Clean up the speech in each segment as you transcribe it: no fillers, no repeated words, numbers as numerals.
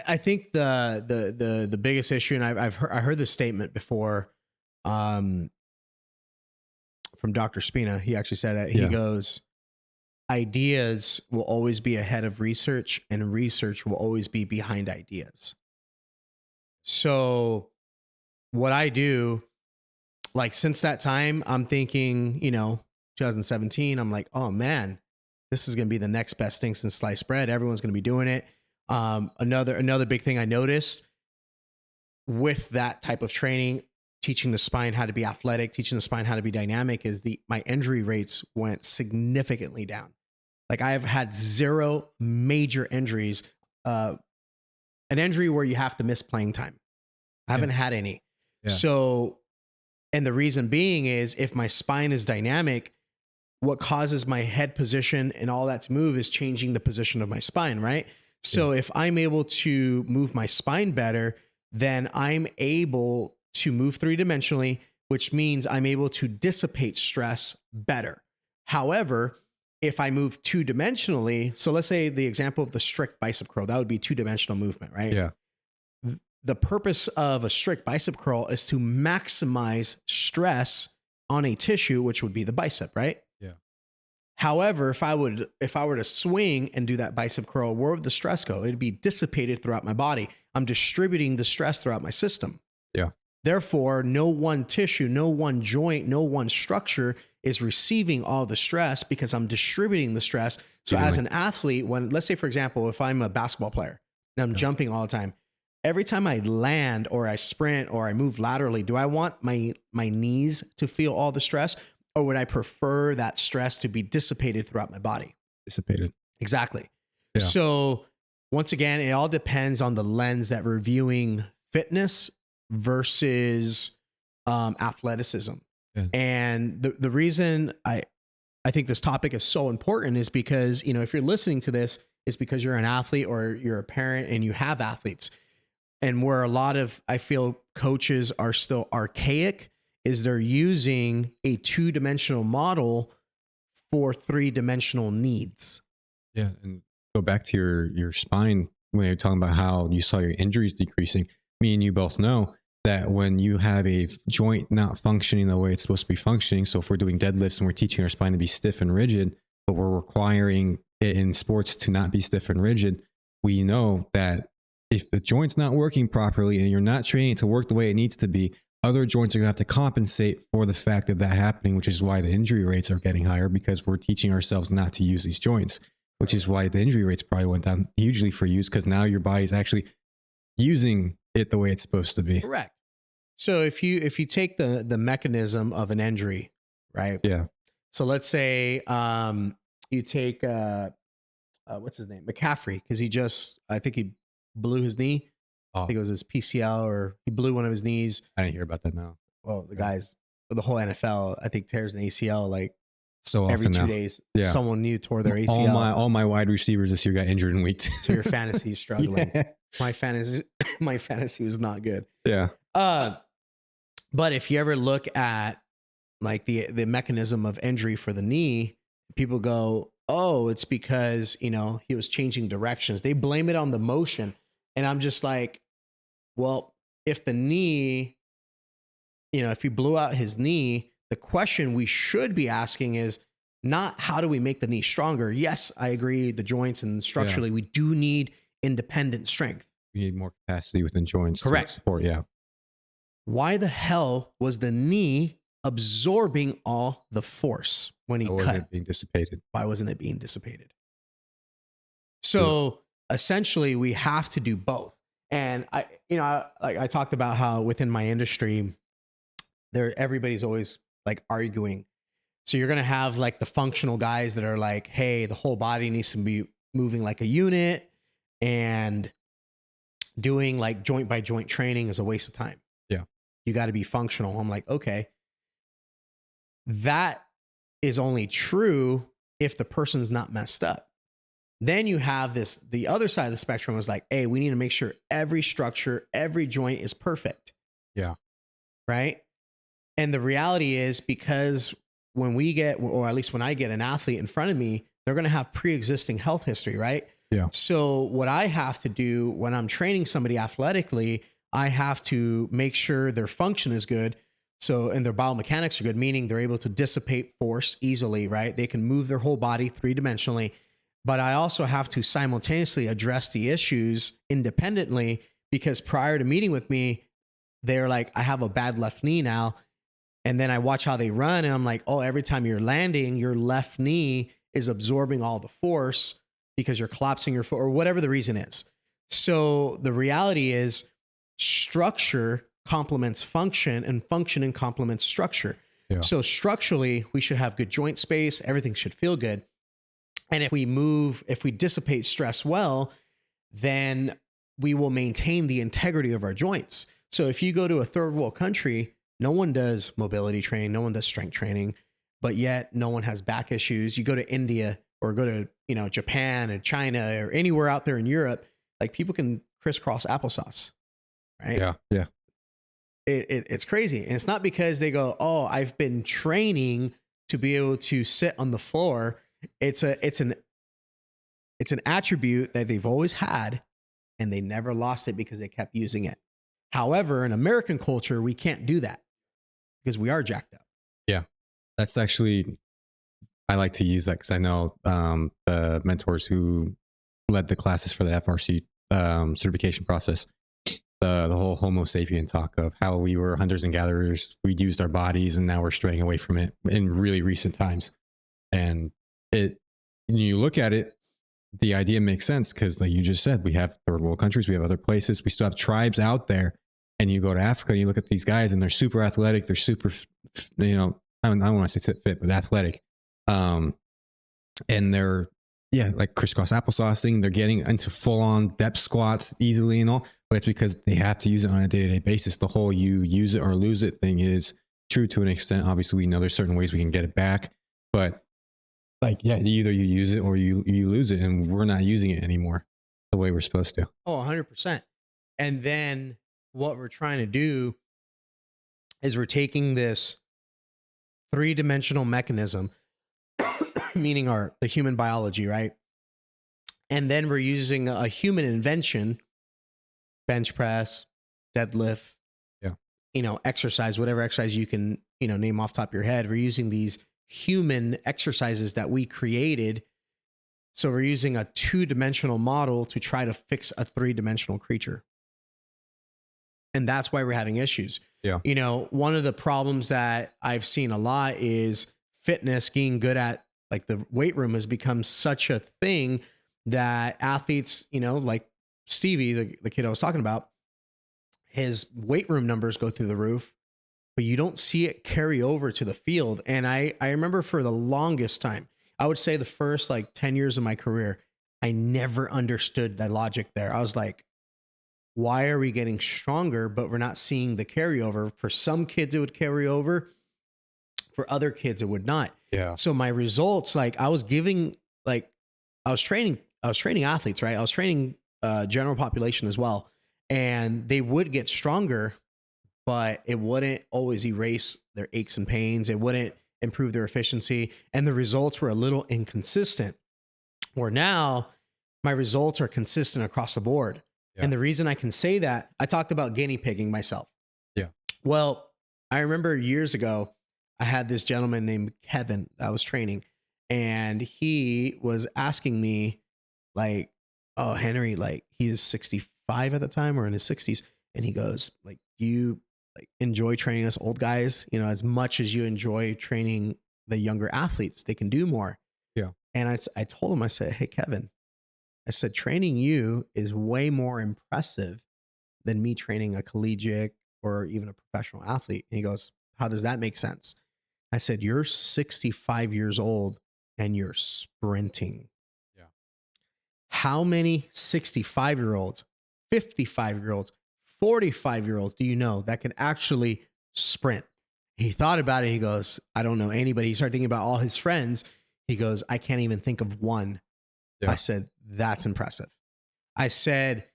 I think the biggest issue, and I heard this statement before, um, from Dr. Spina. He actually said it. He Yeah. goes, ideas will always be ahead of research, and research will always be behind ideas. So what I do, like since that time, I'm thinking, 2017, I'm like, oh man, this is going to be the next best thing since sliced bread. Everyone's going to be doing it. Another big thing I noticed with that type of training, teaching the spine how to be athletic, teaching the spine how to be dynamic, is my injury rates went significantly down. Like I have had 0 major injuries, an injury where you have to miss playing time. I haven't had any. Yeah. So, and the reason being is if my spine is dynamic, what causes my head position and all that to move is changing the position of my spine, right? So if I'm able to move my spine better, then I'm able to move 3-dimensionally, which means I'm able to dissipate stress better. However, if I move 2-dimensionally, so let's say the example of the strict bicep curl, that would be 2-dimensional movement, right? Yeah. The purpose of a strict bicep curl is to maximize stress on a tissue, which would be the bicep, right? Yeah. However, if I were to swing and do that bicep curl, where would the stress go? It'd be dissipated throughout my body. I'm distributing the stress throughout my system. Yeah. Therefore, no one tissue, no one joint, no one structure is receiving all the stress because I'm distributing the stress. So as an athlete, let's say, for example, if I'm a basketball player and I'm jumping all the time, every time I land or I sprint or I move laterally, do I want my knees to feel all the stress, or would I prefer that stress to be dissipated throughout my body? Dissipated. Exactly. Yeah. So once again, it all depends on the lens that we're viewing fitness versus athleticism. Yeah. And the reason I think this topic is so important is because, if you're listening to this, it's because you're an athlete or you're a parent and you have athletes. And where a lot of, I feel, coaches are still archaic is they're using a 2-dimensional model for 3-dimensional needs. Yeah. And go back to your spine when you're talking about how you saw your injuries decreasing. Me and you both know that when you have a joint not functioning the way it's supposed to be functioning, so if we're doing deadlifts and we're teaching our spine to be stiff and rigid, but we're requiring it in sports to not be stiff and rigid, we know that if the joint's not working properly and you're not training it to work the way it needs to be, other joints are going to have to compensate for the fact of that happening, which is why the injury rates are getting higher, because we're teaching ourselves not to use these joints, which is why the injury rates probably went down hugely for you, because now your body's actually using it the way it's supposed to be. Correct. So if you take the mechanism of an injury, right? Yeah. So let's say you take what's his name, McCaffrey, because I think he blew his knee. I think it was his PCL, or he blew one of his knees. I didn't hear about that now. Well, the whole NFL, I think, tears an ACL like so every often 2 now. days. Yeah. Someone new tore their ACL. All my wide receivers this year got injured in week 2. So your fantasy is struggling. Yeah. My fantasy was not good. Yeah. But if you ever look at like the mechanism of injury for the knee, people go, oh, it's because, he was changing directions. They blame it on the motion. And I'm just like, well, if the knee, if he blew out his knee, the question we should be asking is not how do we make the knee stronger? Yes, I agree. The joints and structurally, we do need independent strength. We need more capacity within joints. Correct. To support. Yeah. Why the hell was the knee absorbing all the force when he cut? Wasn't it being dissipated? Why wasn't it being dissipated? So essentially, we have to do both. And I talked about how within my industry, everybody's always like arguing. So you're going to have like the functional guys that are like, hey, the whole body needs to be moving like a unit, and doing like joint by joint training is a waste of time. Yeah. You got to be functional. I'm like, okay, that is only true if the person's not messed up. Then you have the other side of the spectrum is like, hey, we need to make sure every structure, every joint is perfect. Yeah. Right. And the reality is, because when we get, or at least when I get an athlete in front of me, they're going to have pre-existing health history, right? Yeah. So what I have to do when I'm training somebody athletically, I have to make sure their function is good. So, and their biomechanics are good, meaning they're able to dissipate force easily, right? They can move their whole body 3 dimensionally. But I also have to simultaneously address the issues independently, because prior to meeting with me, they're like, I have a bad left knee now. And then I watch how they run and I'm like, oh, every time you're landing, your left knee is absorbing all the force because you're collapsing your foot or whatever the reason is. So the reality is structure complements function and function complements structure. Yeah. So structurally, we should have good joint space. Everything should feel good. And if we dissipate stress well, then we will maintain the integrity of our joints. So if you go to a third world country, no one does mobility training, no one does strength training, but yet no one has back issues. You go to India or go to, Japan and China or anywhere out there in Europe, like people can crisscross applesauce, right? Yeah. Yeah. It's crazy. And it's not because they go, oh, I've been training to be able to sit on the floor. It's an attribute that they've always had and they never lost it because they kept using it. However, in American culture, we can't do that because we are jacked up. Yeah. That's actually, I like to use that because I know the mentors who led the classes for the FRC certification process, the whole Homo sapien talk of how we were hunters and gatherers, we used our bodies, and now we're straying away from it in really recent times. And when you look at it, the idea makes sense because, like you just said, we have third world countries, we have other places, we still have tribes out there. And you go to Africa and you look at these guys and they're super athletic, they're super, I don't want to say fit, but athletic. And they're, like crisscross applesaucing. They're getting into full on depth squats easily and all, but it's because they have to use it on a day-to-day basis. The whole you use it or lose it thing is true to an extent. Obviously, we know there's certain ways we can get it back, but either you use it or you lose it, and we're not using it anymore the way we're supposed to. Oh, 100%. And then what we're trying to do is we're taking this 3-dimensional mechanism, meaning the human biology, right? And then we're using a human invention, bench press, deadlift, exercise, whatever exercise you can, name off the top of your head. We're using these human exercises that we created. So we're using a 2-dimensional model to try to fix a 3-dimensional creature. And that's why we're having issues. Yeah. One of the problems that I've seen a lot is fitness, getting good at like the weight room has become such a thing that athletes, like Stevie, the kid I was talking about, his weight room numbers go through the roof, but you don't see it carry over to the field. And I remember for the longest time, I would say the first 10 years of my career, I never understood that logic there. I was like, why are we getting stronger, but we're not seeing the carryover? For some kids, it would carry over. For other kids, it would not. Yeah. So my results, I was training athletes, right? I was training general population as well. And they would get stronger, but it wouldn't always erase their aches and pains. It wouldn't improve their efficiency. And the results were a little inconsistent. Where now my results are consistent across the board. Yeah. And the reason I can say that, I talked about guinea pigging myself. Yeah. Well, I remember years ago, I had this gentleman named Kevin that I was training, and he was asking me oh, Henry, he is 65 at the time or in his 60s. And he goes, do you enjoy training us old guys, as much as you enjoy training the younger athletes? They can do more. Yeah. And I told him, I said, hey, Kevin, I said, training you is way more impressive than me training a collegiate or even a professional athlete. And he goes, how does that make sense? I said, you're 65 years old and you're sprinting. Yeah. How many 65-year-olds, 55-year-olds, 45-year-olds do you know that can actually sprint? He thought about it. He goes, I don't know anybody. He started thinking about all his friends. He goes, I can't even think of one. Yeah. I said, that's impressive. I said,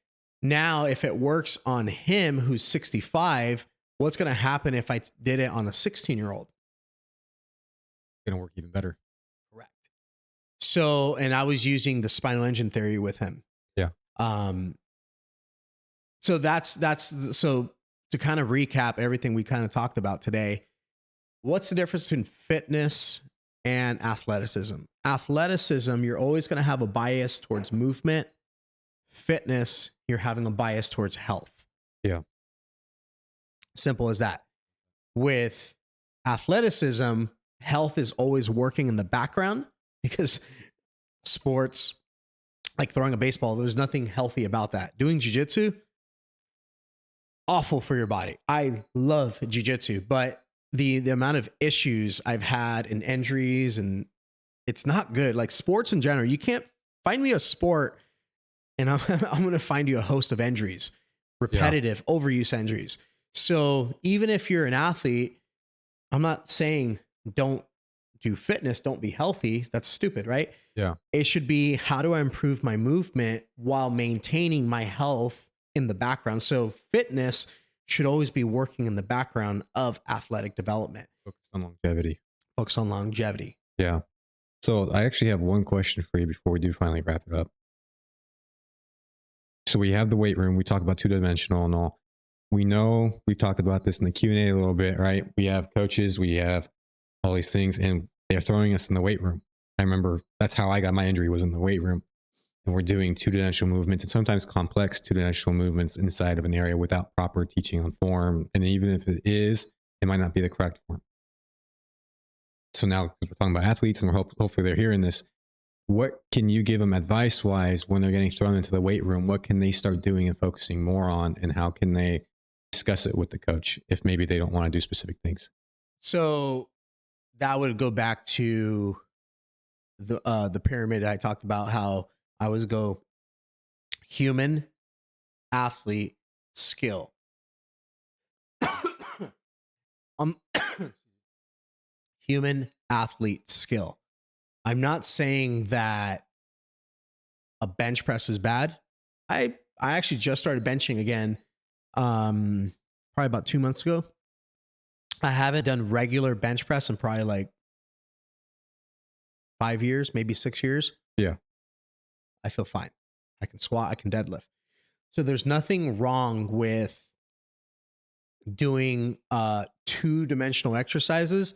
now if it works on him who's 65, what's going to happen if I did it on a 16-year-old? It's going to work even better. Correct. So, and I was using the spinal engine theory with him. Yeah. Um, so so to kind of recap everything we kind of talked about today, what's the difference between fitness and athleticism? Athleticism, you're always going to have a bias towards movement. Fitness, you're having a bias towards health. Yeah. Simple as that. With athleticism, health is always working in the background because sports, like throwing a baseball, there's nothing healthy about that. Doing jiu-jitsu, awful for your body. I love jiu-jitsu, but the amount of issues I've had and injuries, and it's not good. Like sports in general, you can't find me a sport and I'm going to find you a host of injuries, repetitive overuse injuries. So even if you're an athlete, I'm not saying don't do fitness, don't be healthy. That's stupid, right? Yeah. It should be, how do I improve my movement while maintaining my health in the background? So fitness should always be working in the background of athletic development. Focused on longevity. Focus on longevity. Yeah. So I actually have one question for you before we do finally wrap it up. So we have the weight room. We talked about 2-dimensional and all. We know we've talked about this in the Q&A a little bit, right? We have coaches, we have all these things, and they're throwing us in the weight room. I remember that's how I got my injury, was in the weight room. And we're doing 2-dimensional movements and sometimes complex 2-dimensional movements inside of an area without proper teaching on form. And even if it is, it might not be the correct form. So now, because we're talking about athletes and hopefully they're hearing this, what can you give them advice-wise when they're getting thrown into the weight room? What can they start doing and focusing more on? And how can they discuss it with the coach if maybe they don't want to do specific things? So that would go back to the pyramid I talked about, how I always go human, athlete, skill. Human, athlete, skill. I'm not saying that a bench press is bad. I actually just started benching again, probably about 2 months ago. I haven't done regular bench press in probably like 5 years, maybe 6 years. Yeah. I feel fine. I can squat, I can deadlift. So there's nothing wrong with doing 2-dimensional exercises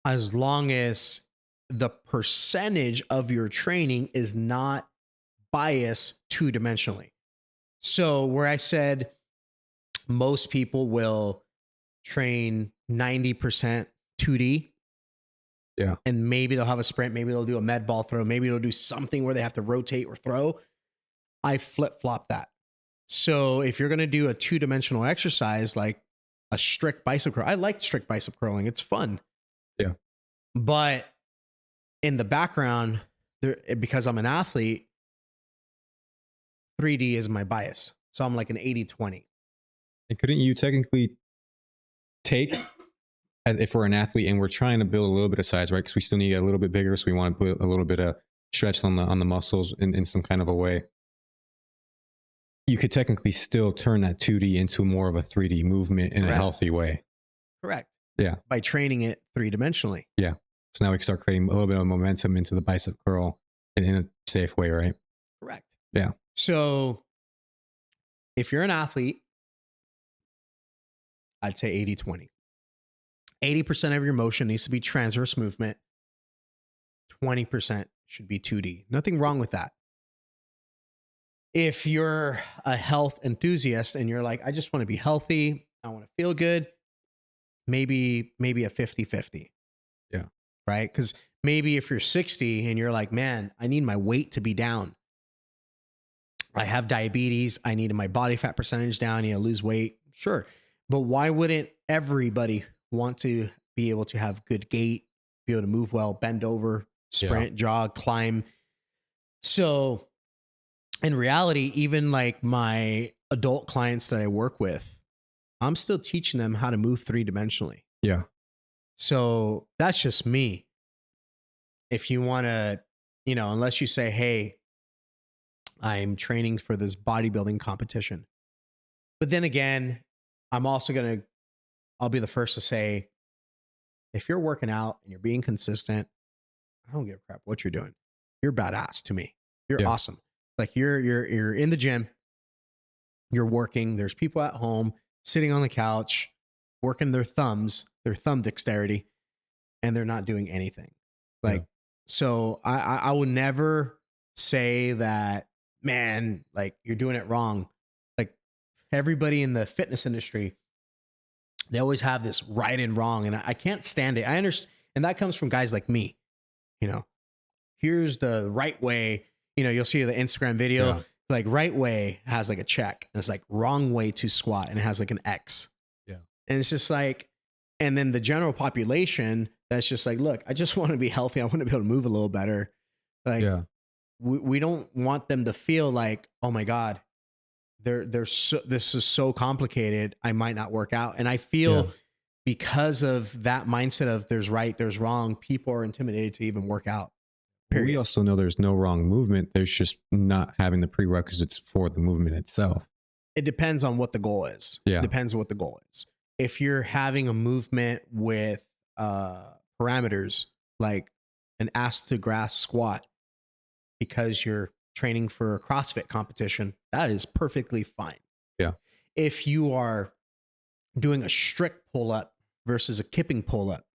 as long as the percentage of your training is not biased 2-dimensionally. So where I said most people will train 90% 2D. Yeah. And maybe they'll have a sprint, maybe they'll do a med ball throw, maybe they'll do something where they have to rotate or throw. I flip-flop that. So if you're going to do a 2-dimensional exercise like a strict bicep curl, I like strict bicep curling. It's fun. Yeah. But in the background, because I'm an athlete, 3D is my bias. So I'm like an 80-20. And couldn't you technically take, as if we're an athlete and we're trying to build a little bit of size, right? Because we still need a little bit bigger. So we want to put a little bit of stretch on the muscles in some kind of a way. You could technically still turn that 2D into more of a 3D movement in a healthy way. Correct. Yeah. By training it 3-dimensionally. Yeah. So now we can start creating a little bit of momentum into the bicep curl in a safe way, right? Correct. Yeah. So if you're an athlete, I'd say 80-20. 80% of your motion needs to be transverse movement. 20% should be 2D. Nothing wrong with that. If you're a health enthusiast and you're like, I just want to be healthy, I want to feel good, maybe a 50-50. Yeah. Right? Because maybe if you're 60 and you're like, man, I need my weight to be down. I have diabetes. I need my body fat percentage down. I need to lose weight. Sure. But why wouldn't everybody want to be able to have good gait, be able to move well, bend over, sprint, jog, climb? So in reality, even like my adult clients that I work with, I'm still teaching them how to move 3-dimensionally. Yeah. So that's just me. If you want to, unless you say, hey, I'm training for this bodybuilding competition. But then again, I'll be the first to say, if you're working out and you're being consistent, I don't give a crap what you're doing. you're badass to me. You're Yeah. awesome. Like you're in the gym, you're working. There's people at home sitting on the couch, working their thumb dexterity, and they're not doing anything. Yeah. Like, so I would never say that, man, like you're doing it wrong. Like everybody in the fitness industry, they always have this right and wrong, and I can't stand it. I understand, and that comes from guys like me. You know, here's the right way. You know, you'll see the Instagram video, Yeah. like right way has like a check, and it's like wrong way to squat, and it has like an X. Yeah. And it's just like, and then the general population that's just like, look, I just want to be healthy. I want to be able to move a little better. Like, Yeah. we don't want them to feel like, oh my God, this is so complicated. I might not work out. And I feel Yeah. because of that mindset of there's right, there's wrong, people are intimidated to even work out. But we Period. also know there's no wrong movement. There's just not having the prerequisites for the movement itself. It depends on what the goal is. Yeah. It depends on what the goal is. If you're having a movement with parameters like an ass to grass squat because you're training for a CrossFit competition, that is perfectly fine. Yeah. If you are doing a strict pull up versus a kipping pull up,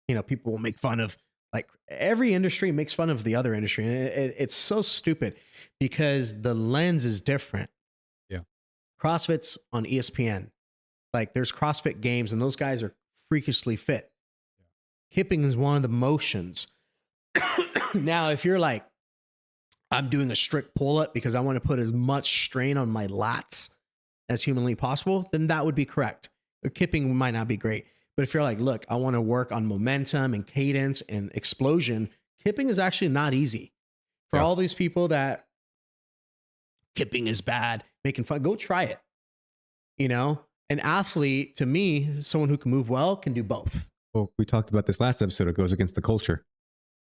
you know, people will make fun of, like, every industry makes fun of the other industry. And it's so stupid because the lens is different. Yeah. CrossFit's on ESPN. Like there's CrossFit games and those guys are freakishly fit. Kipping is one of the motions. Now, if you're like, I'm doing a strict pull up because I want to put as much strain on my lats as humanly possible, then that would be correct. Kipping might not be great. But if you're like, look, I want to work on momentum and cadence and explosion, kipping is actually not easy. For Yeah. all these people that kipping is bad, making fun, go try it. You know, an athlete, to me, someone who can move well, can do both. Well, we talked about this last episode. It goes against the culture.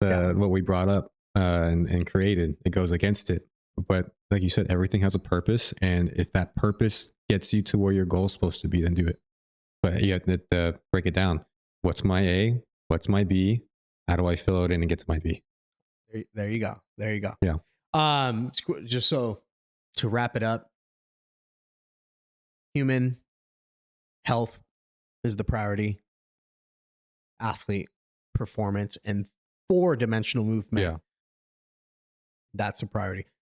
What we brought up and created, it goes against it. But like you said, everything has a purpose. And if that purpose gets you to where your goal is supposed to be, then do it. But you have to break it down. What's my A? What's my B? How do I fill it in and get to my B? There you go. There you go. Yeah. Just so to wrap it up, human health is the priority. Athlete performance and 4-dimensional movement. Yeah. That's a priority.